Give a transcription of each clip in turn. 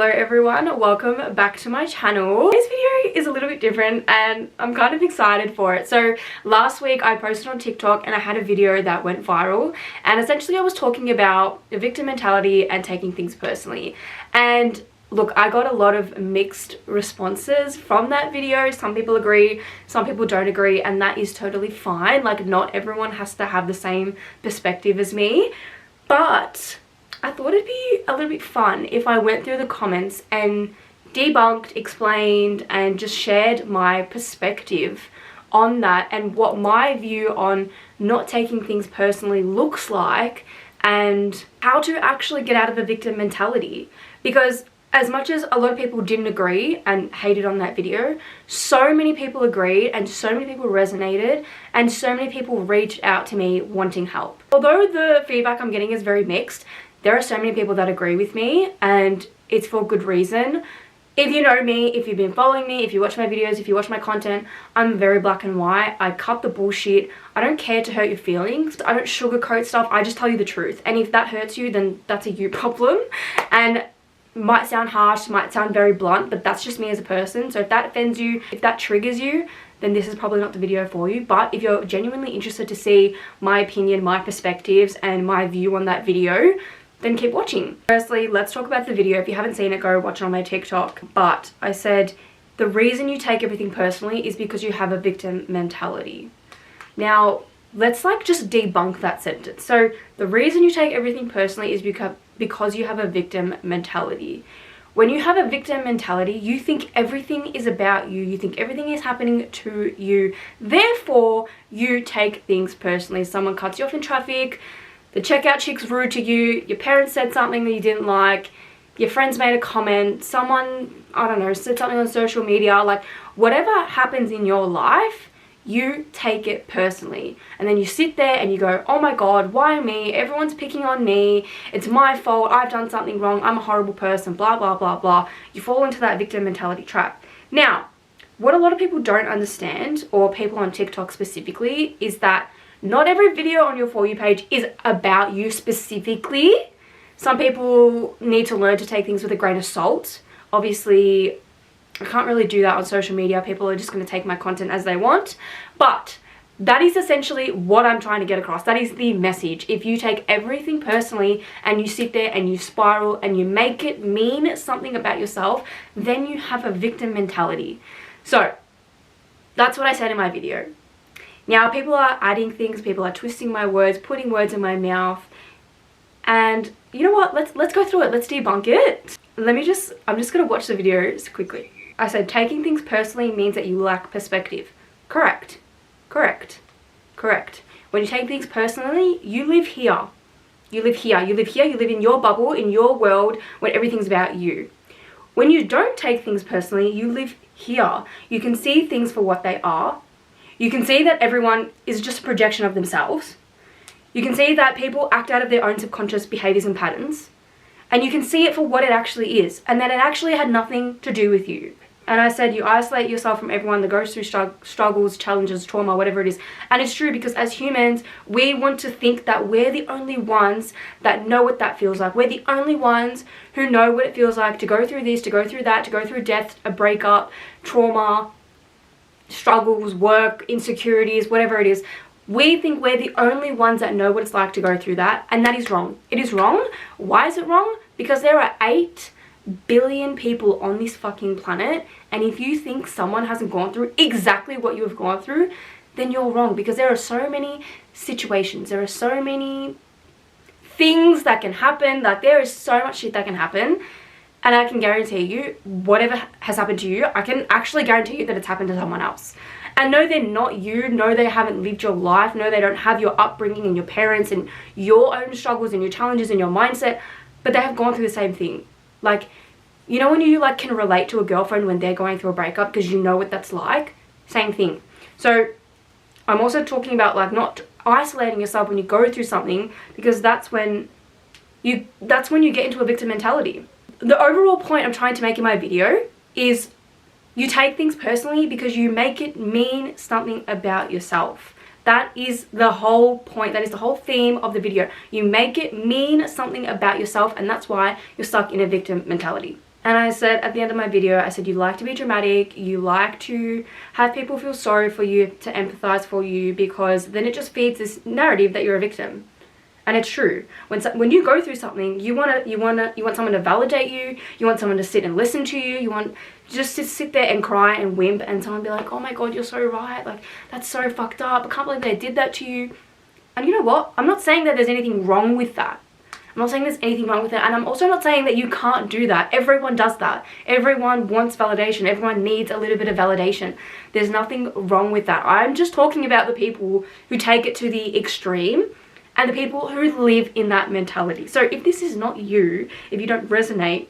Hello everyone, welcome back to my channel. This video is a little bit different and I'm kind of excited for it. So last week I posted on TikTok and I had a video that went viral, and essentially I was talking about the victim mentality and taking things personally. And look, I got a lot of mixed responses from that video. Some people agree, some people don't agree, and that is totally fine. Like, not everyone has to have the same perspective as me, but I thought it'd be a little bit fun if I went through the comments and debunked, explained, and just shared my perspective on that and what my view on not taking things personally looks like and how to actually get out of a victim mentality. Because as much as a lot of people didn't agree and hated on that video, so many people agreed and so many people resonated and so many people reached out to me wanting help. Although the feedback I'm getting is very mixed, there are so many people that agree with me, and it's for good reason. If you know me, if you've been following me, if you watch my videos, if you watch my content, I'm very black and white. I cut the bullshit. I don't care to hurt your feelings. I don't sugarcoat stuff. I just tell you the truth. And if that hurts you, then that's a you problem. And might sound harsh, might sound very blunt, but that's just me as a person. So if that offends you, if that triggers you, then this is probably not the video for you. But if you're genuinely interested to see my opinion, my perspectives, and my view on that video, then keep watching. Firstly, let's talk about the video. If you haven't seen it, go watch it on my TikTok. But I said the reason you take everything personally is because you have a victim mentality. Now, let's just debunk that sentence. So the reason you take everything personally is because you have a victim mentality. When you have a victim mentality, you think everything is about you. You think everything is happening to you. Therefore, you take things personally. Someone cuts you off in traffic, the checkout chick's rude to you, your parents said something that you didn't like, your friends made a comment, someone, I don't know, said something on social media, like whatever happens in your life, you take it personally. And then you sit there and you go, oh my god, why me? Everyone's picking on me. It's my fault. I've done something wrong. I'm a horrible person, blah, blah, blah, blah. You fall into that victim mentality trap. Now, what a lot of people don't understand, or people on TikTok specifically, is that not every video on your For You page is about you specifically. Some people need to learn to take things with a grain of salt. Obviously, I can't really do that on social media. People are just going to take my content as they want. But that is essentially what I'm trying to get across. That is the message. If you take everything personally and you sit there and you spiral and you make it mean something about yourself, then you have a victim mentality. So that's what I said in my video. Now, people are adding things, people are twisting my words, putting words in my mouth. And you know what? Let's go through it. Let's debunk it. I'm just going to watch the videos quickly. I said taking things personally means that you lack perspective. Correct. Correct. Correct. When you take things personally, you live here. You live here. You live here. You live in your bubble, in your world, when everything's about you. When you don't take things personally, you live here. You can see things for what they are. You can see that everyone is just a projection of themselves. You can see that people act out of their own subconscious behaviors and patterns. And you can see it for what it actually is, and that it actually had nothing to do with you. And I said you isolate yourself from everyone that goes through struggles, challenges, trauma, whatever it is. And it's true, because as humans, we want to think that we're the only ones that know what that feels like. We're the only ones who know what it feels like to go through this, to go through that, to go through death, a breakup, trauma, struggles, work, insecurities, whatever it is. We think we're the only ones that know what it's like to go through that, and that is wrong. It is wrong. Why is it wrong? Because there are 8 billion people on this fucking planet, and if you think someone hasn't gone through exactly what you have gone through, then you're wrong, because there are so many situations, there are so many things that can happen, like there is so much shit that can happen. And I can guarantee you, whatever has happened to you, I can actually guarantee you that it's happened to someone else. And no, they're not you. No, they haven't lived your life. No, they don't have your upbringing and your parents and your own struggles and your challenges and your mindset. But they have gone through the same thing. Like, you know when you can relate to a girlfriend when they're going through a breakup because you know what that's like? Same thing. So I'm also talking about not isolating yourself when you go through something, because that's when you get into a victim mentality. The overall point I'm trying to make in my video is you take things personally because you make it mean something about yourself. That is the whole point. That is the whole theme of the video. You make it mean something about yourself, and that's why you're stuck in a victim mentality. And I said at the end of my video, I said you like to be dramatic, you like to have people feel sorry for you, to empathize for you, because then it just feeds this narrative that you're a victim. And it's true. When you go through something, you want someone to validate you, you want someone to sit and listen to you, you want just to sit there and cry and whimper and someone be like, oh my god, you're so right, like that's so fucked up, I can't believe they did that to you. And you know what? I'm not saying that there's anything wrong with that. I'm not saying there's anything wrong with it, and I'm also not saying that you can't do that. Everyone does that. Everyone wants validation. Everyone needs a little bit of validation. There's nothing wrong with that. I'm just talking about the people who take it to the extreme and the people who live in that mentality. So if this is not you, if you don't resonate,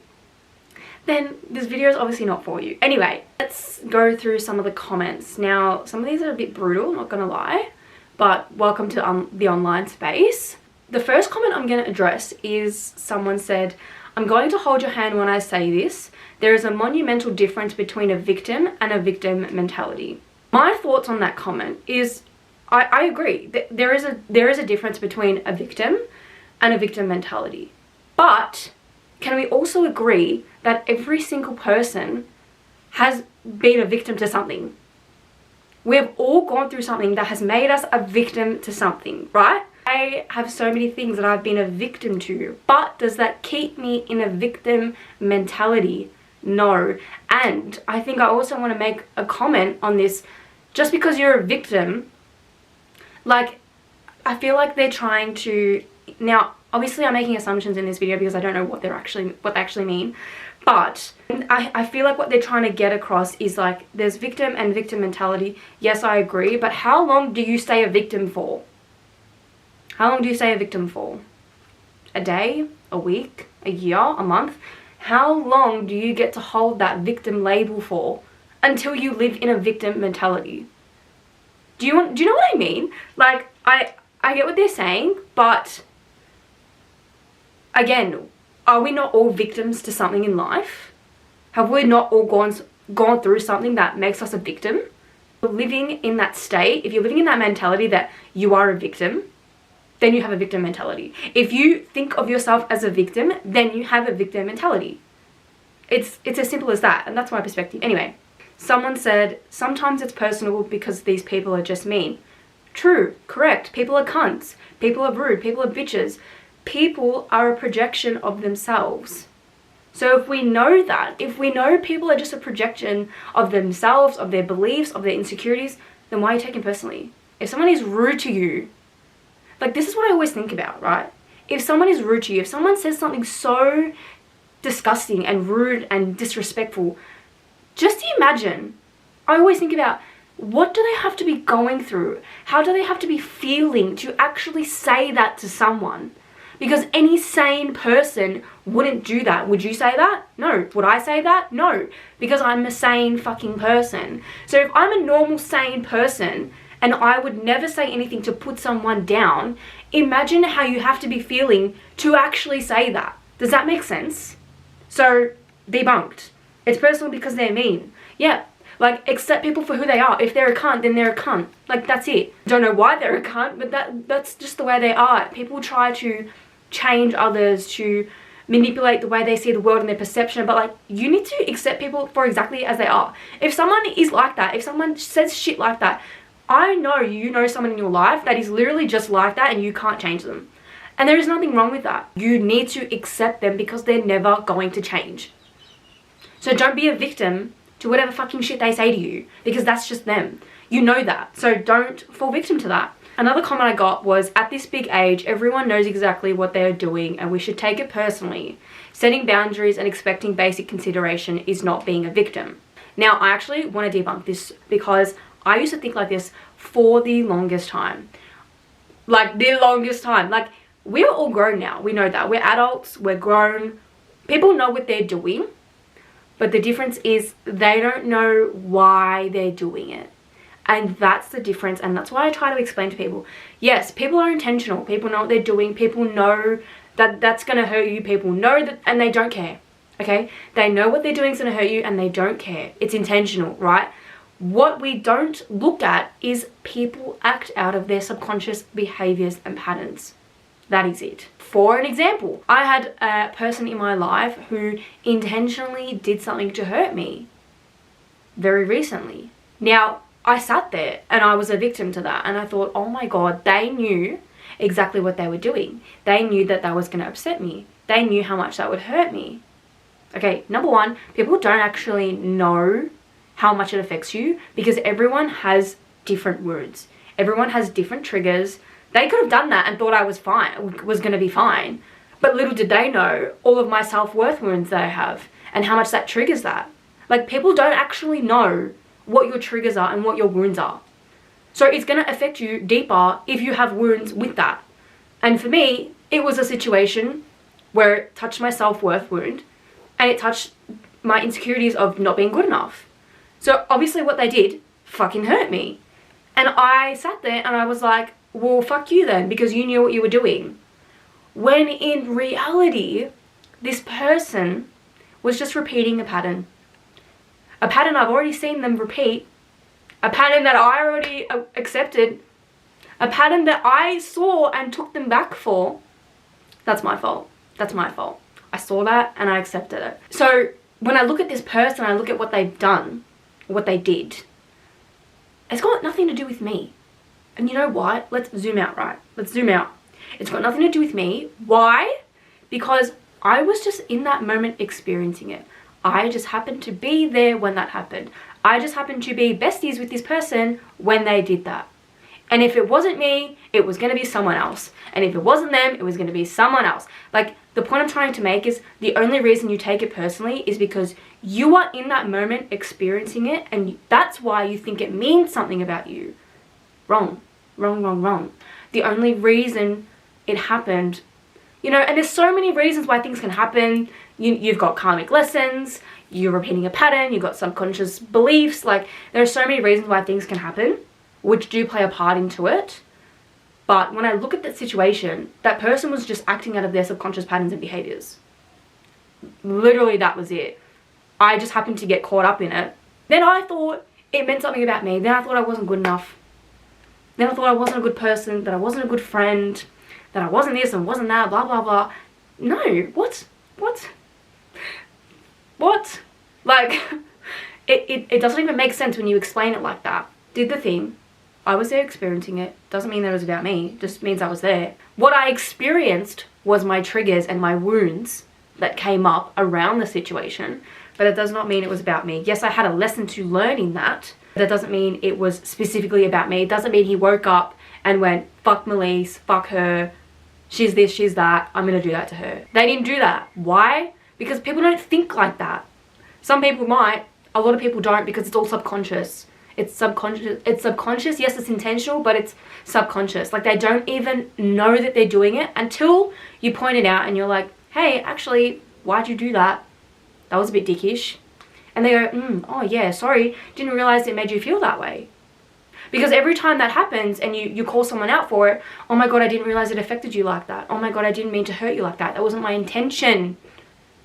then this video is obviously not for you. Anyway, let's go through some of the comments. Now, some of these are a bit brutal, not gonna lie, but welcome to the online space. The first comment I'm going to address is someone said, I'm going to hold your hand when I say this. There is a monumental difference between a victim and a victim mentality. My thoughts on that comment is, I agree. There is a difference between a victim and a victim mentality. But can we also agree that every single person has been a victim to something? We've all gone through something that has made us a victim to something, right? I have so many things that I've been a victim to, but does that keep me in a victim mentality? No. And I think I also want to make a comment on this. Just because you're a victim, like, I feel like they're trying to, now obviously I'm making assumptions in this video because I don't know what they actually mean, but I feel like what they're trying to get across is like, there's victim and victim mentality. Yes, I agree, but how long do you stay a victim for? How long do you stay a victim for? A day? A week? A year? A month? How long do you get to hold that victim label for until you live in a victim mentality? Do you know what I mean? Like, I get what they're saying, but again, are we not all victims to something in life? Have we not all gone through something that makes us a victim? Living in that state, if you're living in that mentality that you are a victim, then you have a victim mentality. If you think of yourself as a victim, then you have a victim mentality. It's as simple as that, and that's my perspective. Anyway, someone said, sometimes it's personal because these people are just mean. True, correct. People are cunts. People are rude. People are bitches. People are a projection of themselves. So if we know that, if we know people are just a projection of themselves, of their beliefs, of their insecurities, then why are you taking it personally? If someone is rude to you, like, this is what I always think about, right? If someone is rude to you, if someone says something so disgusting and rude and disrespectful, just imagine, I always think about, what do they have to be going through? How do they have to be feeling to actually say that to someone? Because any sane person wouldn't do that. Would you say that? No. Would I say that? No. Because I'm a sane fucking person. So if I'm a normal sane person and I would never say anything to put someone down, imagine how you have to be feeling to actually say that. Does that make sense? So, debunked. It's personal because they're mean. Yeah, like, accept people for who they are. If they're a cunt, then they're a cunt. Like, that's it. Don't know why they're a cunt, but that's just the way they are. People try to change others, to manipulate the way they see the world and their perception, but like, you need to accept people for exactly as they are. If someone is like that, if someone says shit like that, I know you know someone in your life that is literally just like that and you can't change them. And there is nothing wrong with that. You need to accept them because they're never going to change. So don't be a victim to whatever fucking shit they say to you, because that's just them. You know that. So don't fall victim to that. Another comment I got was, at this big age, everyone knows exactly what they are doing and we should take it personally. Setting boundaries and expecting basic consideration is not being a victim. Now, I actually want to debunk this because I used to think like this for the longest time. Like, the longest time. Like, we're all grown now. We know that. We're adults. We're grown. People know what they're doing. But the difference is they don't know why they're doing it. And that's the difference. And that's why I try to explain to people. Yes, people are intentional. People know what they're doing. People know that that's going to hurt you. People know that, and they don't care. Okay? They know what they're doing is going to hurt you and they don't care. It's intentional, right? What we don't look at is people act out of their subconscious behaviors and patterns. That is it. For an example, I had a person in my life who intentionally did something to hurt me very recently. Now, I sat there and I was a victim to that, and I thought, oh my God, they knew exactly what they were doing. They knew that that was going to upset me. They knew how much that would hurt me. Okay, number one, people don't actually know how much it affects you because everyone has different wounds. Everyone has different triggers. They could have done that and thought I was fine, was going to be fine. But little did they know all of my self-worth wounds that I have and how much that triggers that. Like, people don't actually know what your triggers are and what your wounds are. So it's going to affect you deeper if you have wounds with that. And for me, it was a situation where it touched my self-worth wound and it touched my insecurities of not being good enough. So obviously what they did fucking hurt me. And I sat there and I was like, well, fuck you then, because you knew what you were doing. When in reality, this person was just repeating a pattern. A pattern I've already seen them repeat. A pattern that I already accepted. A pattern that I saw and took them back for. That's my fault. That's my fault. I saw that and I accepted it. So when I look at this person, I look at what they've done, what they did. It's got nothing to do with me. And you know what? Let's zoom out, right? Let's zoom out. It's got nothing to do with me. Why? Because I was just in that moment experiencing it. I just happened to be there when that happened. I just happened to be besties with this person when they did that. And if it wasn't me, it was going to be someone else. And if it wasn't them, it was going to be someone else. Like, the point I'm trying to make is the only reason you take it personally is because you are in that moment experiencing it, and that's why you think it means something about you. Wrong. Wrong, wrong, wrong. The only reason it happened, you know, and there's so many reasons why things can happen. You've got karmic lessons, you're repeating a pattern, you've got subconscious beliefs. Like, there are so many reasons why things can happen, which do play a part into it. But when I look at that situation, that person was just acting out of their subconscious patterns and behaviors. Literally, that was it. I just happened to get caught up in it. Then I thought it meant something about me. Then I thought I wasn't good enough. Then I thought I wasn't a good person, that I wasn't a good friend, that I wasn't this and wasn't that, blah, blah, blah. No, what? Like, it doesn't even make sense when you explain it like that. Did the thing. I was there experiencing it. Doesn't mean that it was about me. Just means I was there. What I experienced was my triggers and my wounds that came up around the situation. But it does not mean it was about me. Yes, I had a lesson to learn in that. That doesn't mean it was specifically about me. It doesn't mean he woke up and went, fuck Melise, fuck her, she's this, she's that, I'm gonna do that to her. They didn't do that. Why? Because people don't think like that. Some people might, a lot of people don't, because it's all subconscious. It's subconscious, yes, it's intentional, but it's subconscious. Like, they don't even know that they're doing it until you point it out and you're like, hey, actually, why'd you do that? That was a bit dickish. And they go, oh yeah, sorry, didn't realize it made you feel that way. Because every time that happens and you call someone out for it, oh my God, I didn't realize it affected you like that. Oh my God, I didn't mean to hurt you like that. That wasn't my intention.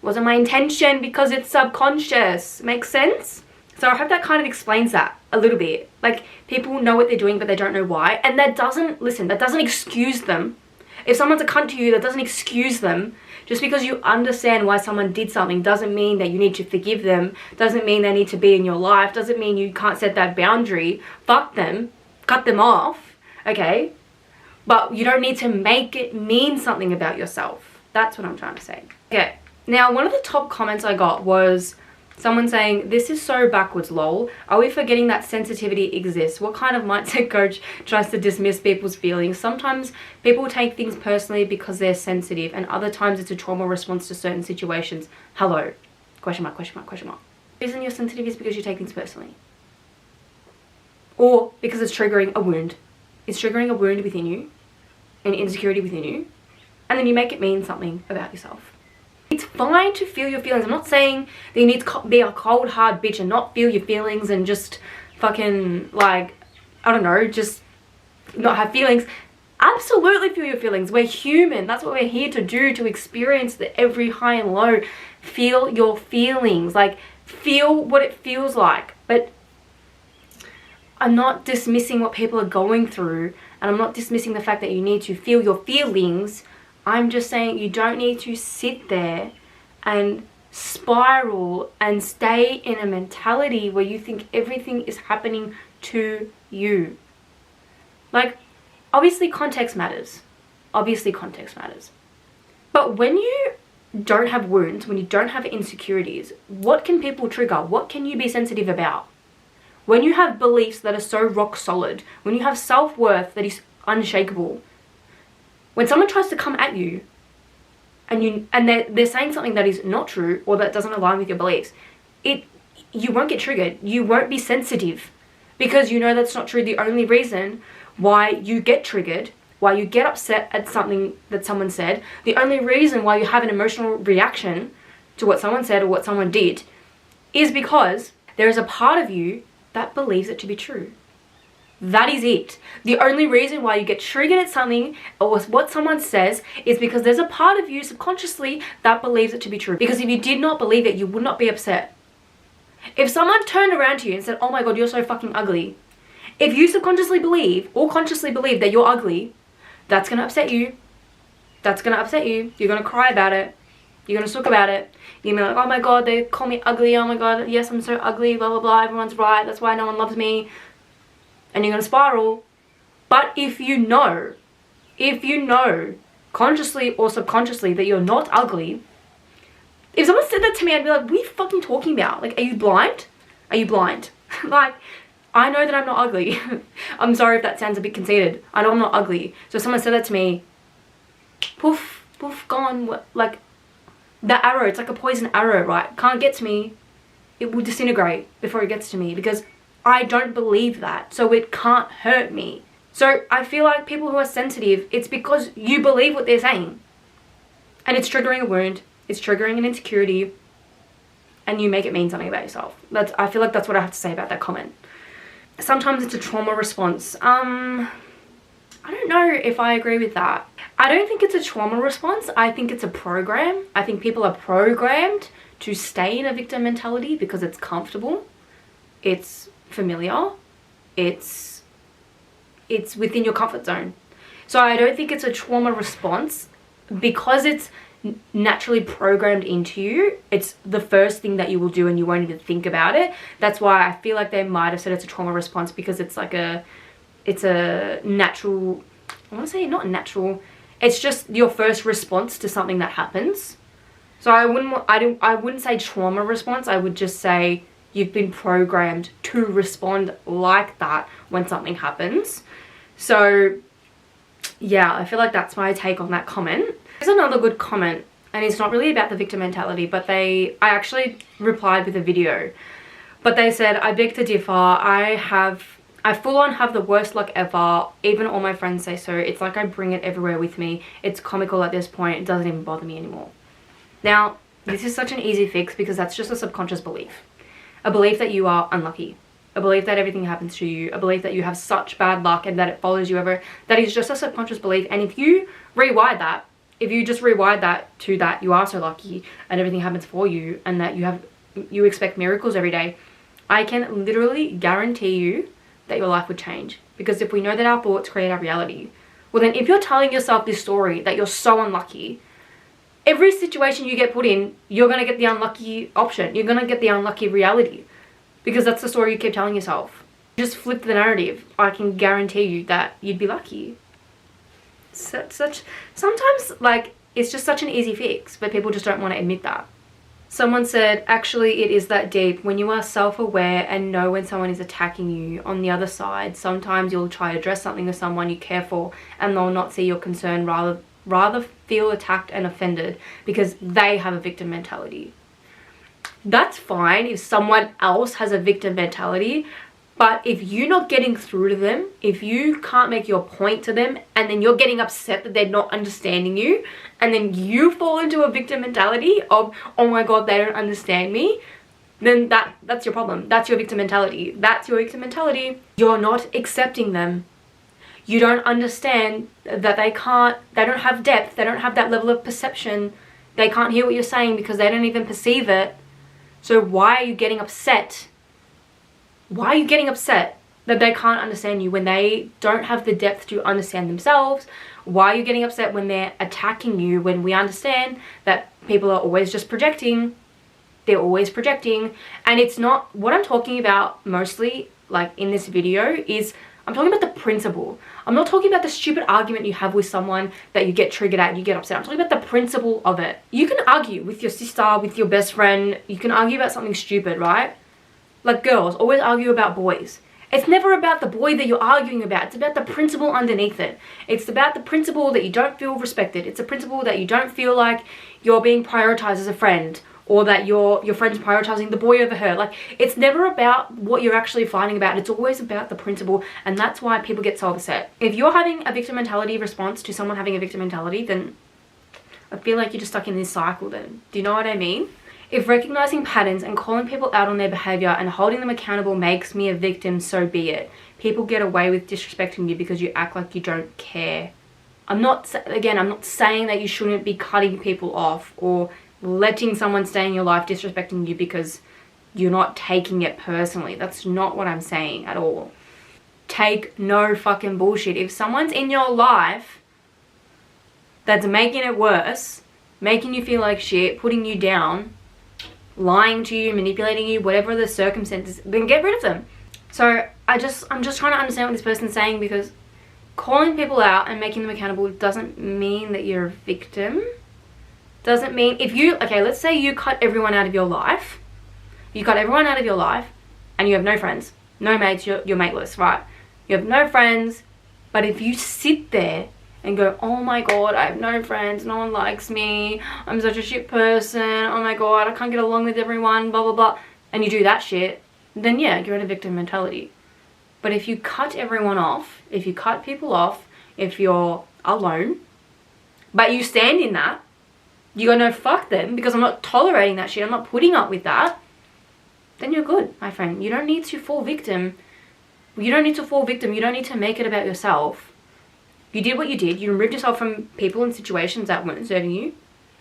It wasn't my intention because it's subconscious. Makes sense? So I hope that kind of explains that a little bit. Like, people know what they're doing, but they don't know why. And that doesn't, listen, that doesn't excuse them. If someone's a cunt to you, that doesn't excuse them. Just because you understand why someone did something doesn't mean that you need to forgive them. Doesn't mean they need to be in your life. Doesn't mean you can't set that boundary. Fuck them. Cut them off. Okay? But you don't need to make it mean something about yourself. That's what I'm trying to say. Okay. Now, one of the top comments I got was someone saying, this is so backwards, lol. Are we forgetting that sensitivity exists? What kind of mindset coach tries to dismiss people's feelings? Sometimes people take things personally because they're sensitive, and other times it's a trauma response to certain situations. Hello? Question mark, question mark, question mark. The reason you're sensitive is because you take things personally. Or because it's triggering a wound. It's triggering a wound within you, an insecurity within you, and then you make it mean something about yourself. It's fine to feel your feelings. I'm not saying that you need to be a cold, hard bitch and not feel your feelings and just fucking, like, I don't know, just not have feelings. Absolutely feel your feelings. We're human. That's what we're here to do, to experience the every high and low. Feel your feelings. Like, feel what it feels like. But I'm not dismissing what people are going through, and I'm not dismissing the fact that you need to feel your feelings I'm just saying you don't need to sit there and spiral and stay in a mentality where you think everything is happening to you. Like, obviously context matters. Obviously context matters. But when you don't have wounds, when you don't have insecurities, what can people trigger? What can you be sensitive about? When you have beliefs that are so rock solid, when you have self-worth that is unshakable, when someone tries to come at you and they're saying something that is not true or that doesn't align with your beliefs, you won't get triggered. You won't be sensitive because you know that's not true. The only reason why you get triggered, why you get upset at something that someone said, the only reason why you have an emotional reaction to what someone said or what someone did is because there is a part of you that believes it to be true. That is it. The only reason why you get triggered at something or what someone says is because there's a part of you subconsciously that believes it to be true. Because if you did not believe it, you would not be upset. If someone turned around to you and said, oh my god, you're so fucking ugly. If you subconsciously believe or consciously believe that you're ugly, that's going to upset you. That's going to upset you. You're going to cry about it. You're going to talk about it. You're going to be like, oh my god, they call me ugly. Oh my god, yes, I'm so ugly, blah, blah, blah. Everyone's right. That's why no one loves me. And you're going to spiral. But if you know, consciously or subconsciously that you're not ugly, if someone said that to me, I'd be like, what are you fucking talking about? Like, are you blind? Are you blind? Like, I know that I'm not ugly. I'm sorry if that sounds a bit conceited. I know I'm not ugly. So if someone said that to me, poof, poof, gone. Like, that arrow, it's like a poison arrow, right? Can't get to me. It will disintegrate before it gets to me because I don't believe that. So it can't hurt me. So I feel like people who are sensitive, it's because you believe what they're saying. And it's triggering a wound. It's triggering an insecurity. And you make it mean something about yourself. I feel like that's what I have to say about that comment. Sometimes it's a trauma response. I don't know if I agree with that. I don't think it's a trauma response. I think it's a program. I think people are programmed to stay in a victim mentality because it's comfortable. It's familiar. It's within your comfort zone. So I don't think it's a trauma response because it's naturally programmed into you. It's the first thing that you will do and you won't even think about it. That's why I feel like they might have said it's a trauma response because it's like it's a natural, I want to say not natural, it's just your first response to something that happens. So I wouldn't say trauma response. I would just say you've been programmed to respond like that when something happens. So yeah, I feel like that's my take on that comment. There's another good comment, and it's not really about the victim mentality, but I actually replied with a video. But they said, I beg to differ. I full on have the worst luck ever. Even all my friends say so. It's like I bring it everywhere with me. It's comical at this point. It doesn't even bother me anymore. Now, this is such an easy fix because that's just a subconscious belief. A belief that you are unlucky. A belief that everything happens to you. A belief that you have such bad luck and that it follows you ever. That is just a subconscious belief. And if you rewire that, if you just rewired that to that you are so lucky and everything happens for you and that you expect miracles every day, I can literally guarantee you that your life would change. Because if we know that our thoughts create our reality, well then if you're telling yourself this story that you're so unlucky, every situation you get put in, you're going to get the unlucky option. You're going to get the unlucky reality. Because that's the story you keep telling yourself. Just flip the narrative. I can guarantee you that you'd be lucky. Sometimes like it's just such an easy fix, but people just don't want to admit that. Someone said, actually it is that deep. When you are self-aware and know when someone is attacking you, on the other side, sometimes you'll try to address something with someone you care for and they'll not see your concern, rather feel attacked and offended because they have a victim mentality. That's fine if someone else has a victim mentality. But if you're not getting through to them, if you can't make your point to them, and then you're getting upset that they're not understanding you, and then you fall into a victim mentality of, oh my god, they don't understand me, then that's your problem. That's your victim mentality. That's your victim mentality. You're not accepting them. You don't understand that they don't have depth, they don't have that level of perception, they can't hear what you're saying because they don't even perceive it. So why are you getting upset? Why are you getting upset that they can't understand you, when they don't have the depth to understand themselves. Why are you getting upset when they're attacking you, when we understand that people are always just projecting? They're always projecting. And it's not, what I'm talking about mostly, like in this video, is I'm talking about the principle. I'm not talking about the stupid argument you have with someone that you get triggered at and you get upset. I'm talking about the principle of it. You can argue with your sister, with your best friend. You can argue about something stupid, right? Like girls always argue about boys. It's never about the boy that you're arguing about. It's about the principle underneath it. It's about the principle that you don't feel respected. It's a principle that you don't feel like you're being prioritized as a friend, or that your friend's prioritizing the boy over her. Like, it's never about what you're actually fighting about. It's always about the principle, and that's why people get so upset. If you're having a victim mentality response to someone having a victim mentality, then I feel like you're just stuck in this cycle then. Do you know what I mean? If recognizing patterns and calling people out on their behavior and holding them accountable makes me a victim, so be it. People get away with disrespecting you because you act like you don't care. I'm not saying that you shouldn't be cutting people off or letting someone stay in your life disrespecting you because you're not taking it personally. That's not what I'm saying at all. Take no fucking bullshit. If someone's in your life that's making it worse, making you feel like shit, putting you down, lying to you, manipulating you, whatever the circumstances, then get rid of them. So I'm just trying to understand what this person's saying, because calling people out and making them accountable doesn't mean that you're a victim. Doesn't mean, if you, okay, let's say you cut everyone out of your life. You cut everyone out of your life and you have no friends, no mates, you're mateless, right? You have no friends, but if you sit there and go, oh my god, I have no friends, no one likes me, I'm such a shit person, oh my god, I can't get along with everyone, blah blah blah, and you do that shit, then yeah, you're in a victim mentality. But if you cut everyone off, if you cut people off, if you're alone, but you stand in that, you go, no, fuck them, because I'm not tolerating that shit, I'm not putting up with that, then you're good, my friend. You don't need to fall victim. You don't need to fall victim. You don't need to make it about yourself. You did what you did. You removed yourself from people and situations that weren't serving you.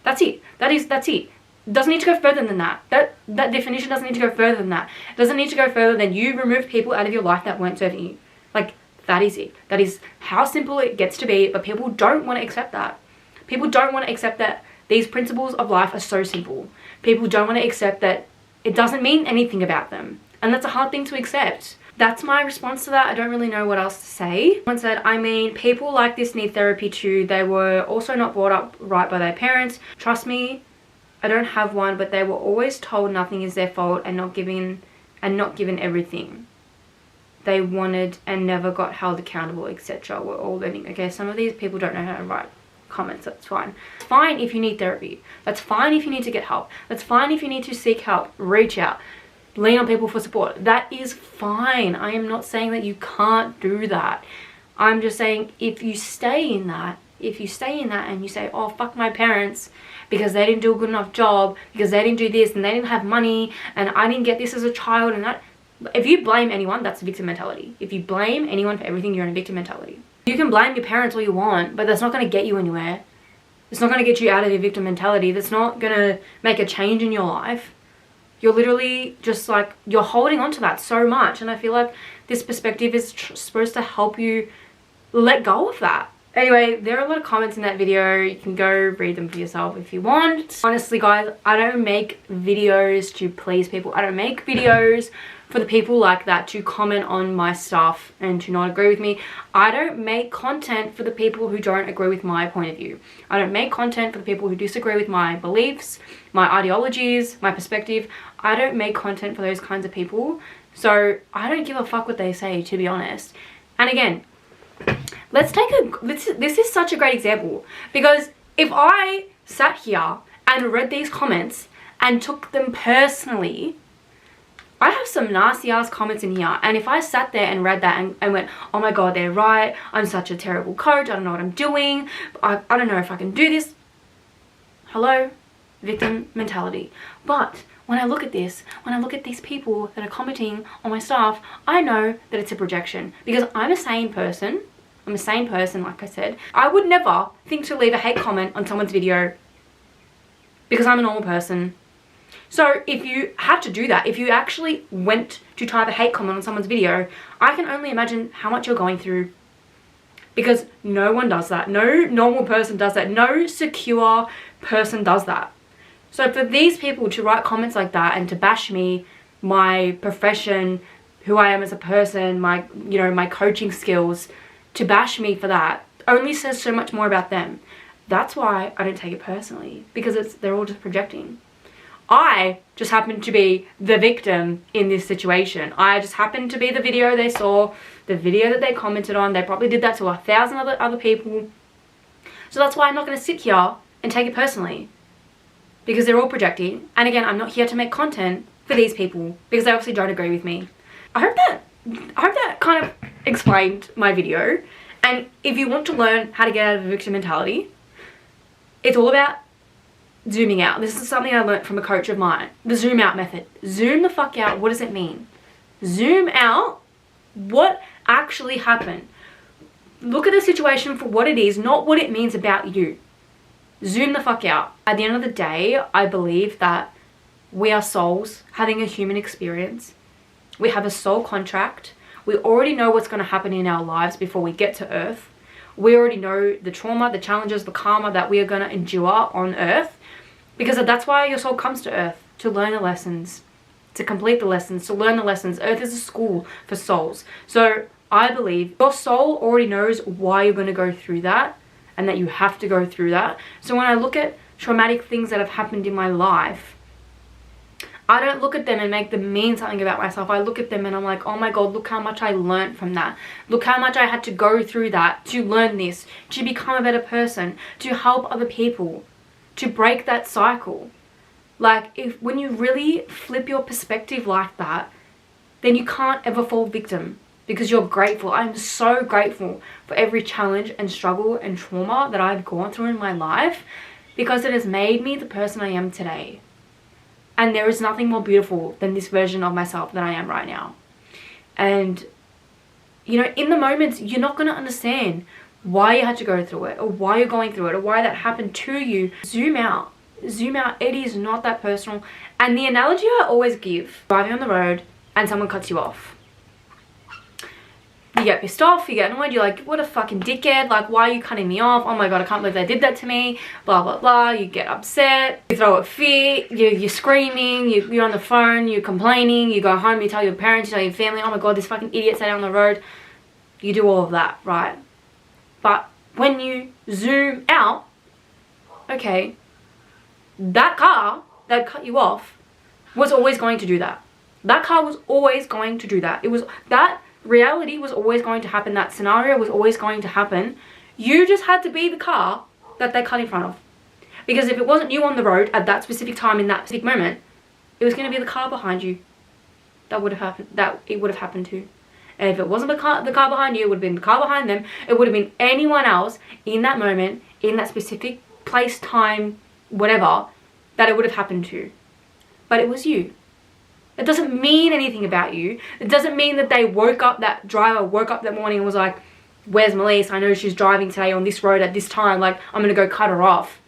That's it. That's it. It doesn't need to go further than that. That definition doesn't need to go further than that. It doesn't need to go further than you removed people out of your life that weren't serving you. Like, that is it. That is how simple it gets to be, but people don't want to accept that. People don't want to accept that these principles of life are so simple. People don't want to accept that it doesn't mean anything about them. And that's a hard thing to accept. That's my response to that. I don't really know what else to say. Someone said, I mean, people like this need therapy too. They were also not brought up right by their parents. Trust me, I don't have one, but they were always told nothing is their fault and not given everything they wanted and never got held accountable, etc. We're all learning. Okay, some of these people don't know how to write comments. That's fine. It's fine if you need therapy. That's fine if you need to get help. That's fine if you need to seek help, reach out, lean on people for support. That is fine. I am not saying that you can't do that. I'm just saying, if you stay in that and you say, oh, fuck my parents because they didn't do a good enough job, because they didn't do this and they didn't have money and I didn't get this as a child, and that, if you blame anyone, that's a victim mentality. If you blame anyone for everything, you're in a victim mentality. You can blame your parents all you want, but that's not going to get you anywhere. It's not going to get you out of your victim mentality. That's not going to make a change in your life. You're literally just like, you're holding on to that so much. And I feel like this perspective is supposed to help you let go of that. Anyway, there are a lot of comments in that video. You can go read them for yourself if you want. Honestly, guys, I don't make videos to please people. I don't make videos for the people like that to comment on my stuff and to not agree with me. I don't make content for the people who don't agree with my point of view. I don't make content for the people who disagree with my beliefs, my ideologies, my perspective. I don't make content for those kinds of people. So I don't give a fuck what they say, to be honest. And again, this is such a great example, because if I sat here and read these comments and took them personally, I have some nasty ass comments in here, and if I sat there and read that and went, oh my god, they're right, I'm such a terrible coach, I don't know what I'm doing, I don't know if I can do this. Hello? Victim mentality. But when I look at this, when I look at these people that are commenting on my stuff, I know that it's a projection, because I'm a sane person. I'm a sane person, like I said. I would never think to leave a hate comment on someone's video because I'm a normal person. So if you had to do that, if you actually went to type a hate comment on someone's video, I can only imagine how much you're going through. Because no one does that. No normal person does that. No secure person does that. So for these people to write comments like that and to bash me, my profession, who I am as a person, my, you know, my coaching skills, to bash me for that only says so much more about them. That's why I don't take it personally, because they're all just projecting. I just happen to be the victim in this situation. I just happened to be the video they saw, the video that they commented on. They probably did that to 1,000 other people. So that's why I'm not going to sit here and take it personally, because they're all projecting. And again, I'm not here to make content for these people because they obviously don't agree with me. I hope that kind of explained my video. And if you want to learn how to get out of a victim mentality, it's all about zooming out. This is something I learned from a coach of mine. The zoom out method. Zoom the fuck out. What does it mean? Zoom out what actually happened. Look at the situation for what it is, not what it means about you. Zoom the fuck out. At the end of the day, I believe that we are souls having a human experience. We have a soul contract. We already know what's going to happen in our lives before we get to Earth. We already know the trauma, the challenges, the karma that we are going to endure on Earth. Because that's why your soul comes to Earth, to learn the lessons, to complete the lessons, to learn the lessons. Earth is a school for souls. So I believe your soul already knows why you're going to go through that and that you have to go through that. So when I look at traumatic things that have happened in my life, I don't look at them and make them mean something about myself. I look at them and I'm like, oh my God, look how much I learned from that. Look how much I had to go through that to learn this, to become a better person, to help other people, to break that cycle. Like, when you really flip your perspective like that, then you can't ever fall victim because you're grateful. I'm so grateful for every challenge and struggle and trauma that I've gone through in my life, because it has made me the person I am today. And there is nothing more beautiful than this version of myself that I am right now. And, you know, in the moments, you're not going to understand why you had to go through it, or why you're going through it, or why that happened to you. Zoom out. Zoom out. It is not that personal. And the analogy I always give, driving on the road and someone cuts you off. You get pissed off, you get annoyed, you're like, what a fucking dickhead, like, why are you cutting me off? Oh my God, I can't believe they did that to me, blah, blah, blah. You get upset, you throw a fit, you're screaming, you're on the phone, you're complaining, you go home, you tell your parents, you tell your family, oh my God, this fucking idiot sat on the road. You do all of that, right? But when you zoom out, okay, that car that cut you off was always going to do that. That car was always going to do that. It was that reality was always going to happen. That scenario was always going to happen. You just had to be the car that they cut in front of. Because if it wasn't you on the road at that specific time, in that specific moment, it was going to be the car behind you that would have happened, that it would have happened to. And if it wasn't the car behind you, it would have been the car behind them. It would have been anyone else in that moment, in that specific place, time, whatever, that it would have happened to. But it was you. It doesn't mean anything about you. It doesn't mean that that driver woke up that morning and was like, where's Melise? I know she's driving today on this road at this time. Like, I'm going to go cut her off.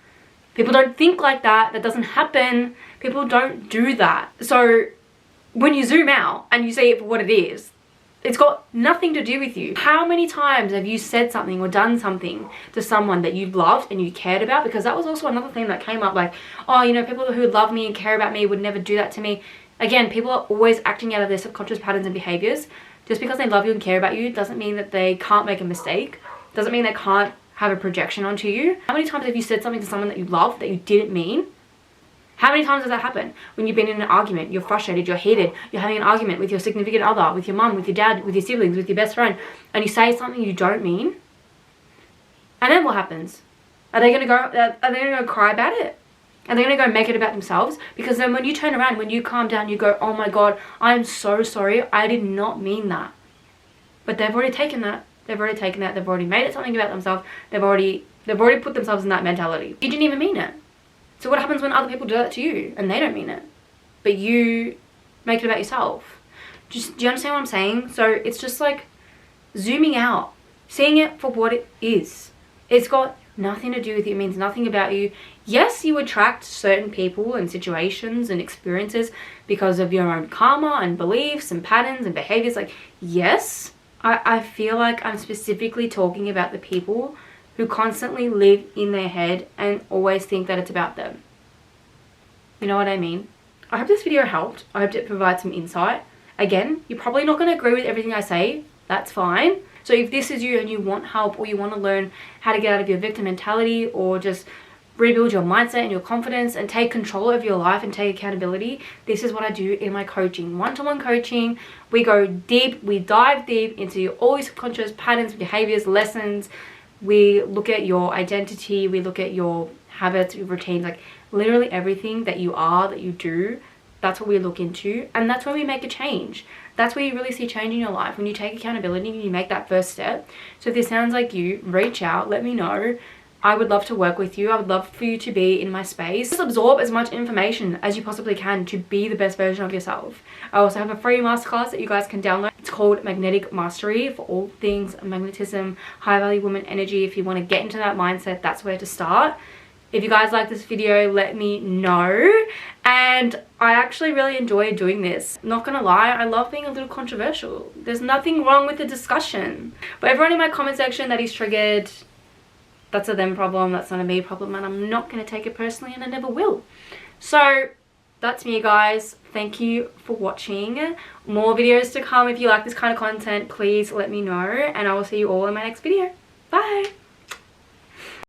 People don't think like that. That doesn't happen. People don't do that. So when you zoom out and you see it for what it is, it's got nothing to do with you. How many times have you said something or done something to someone that you loved and you cared about? Because that was also another thing that came up, like, oh, you know, people who love me and care about me would never do that to me. Again, people are always acting out of their subconscious patterns and behaviors. Just because they love you and care about you doesn't mean that they can't make a mistake. Doesn't mean they can't have a projection onto you. How many times have you said something to someone that you love that you didn't mean? How many times does that happen? When you've been in an argument, you're frustrated, you're heated, you're having an argument with your significant other, with your mum, with your dad, with your siblings, with your best friend, and you say something you don't mean? And then what happens? Are they gonna go cry about it? Are they going to go make it about themselves? Because then when you turn around, when you calm down, you go, oh my God, I'm so sorry. I did not mean that. But they've already taken that. They've already taken that. They've already made it something about themselves. They've already put themselves in that mentality. You didn't even mean it. So what happens when other people do that to you and they don't mean it? But you make it about yourself. Do you understand what I'm saying? So it's just like zooming out, seeing it for what it is. It's got nothing to do with you. It means nothing about you. Yes, you attract certain people and situations and experiences because of your own karma and beliefs and patterns and behaviors. Like, yes, I feel like I'm specifically talking about the people who constantly live in their head and always think that it's about them. You know what I mean? I hope this video helped. I hope it provides some insight. Again, you're probably not going to agree with everything I say. That's fine. So if this is you and you want help, or you want to learn how to get out of your victim mentality, or just rebuild your mindset and your confidence and take control of your life and take accountability, this is what I do in my coaching. One-to-one coaching. We go deep, we dive deep into all your subconscious patterns, behaviors, lessons. We look at your identity, we look at your habits, your routines, like literally everything that you are, that you do. That's what we look into, and that's when we make a change. That's where you really see change in your life, when you take accountability and you make that first step. So if this sounds like you, reach out, let me know. I would love to work with you. I would love for you to be in my space. Just absorb as much information as you possibly can to be the best version of yourself. I also have a free masterclass that you guys can download. It's called Magnetic Mastery, for all things magnetism, high value woman energy. If you want to get into that mindset, that's where to start. If you guys like this video, let me know. And I actually really enjoy doing this. Not gonna lie, I love being a little controversial. There's nothing wrong with the discussion. But everyone in my comment section that is triggered, that's a them problem, that's not a me problem, and I'm not gonna take it personally, and I never will. So that's me, guys. Thank you for watching. More videos to come. If you like this kind of content, please let me know, and I will see you all in my next video. Bye.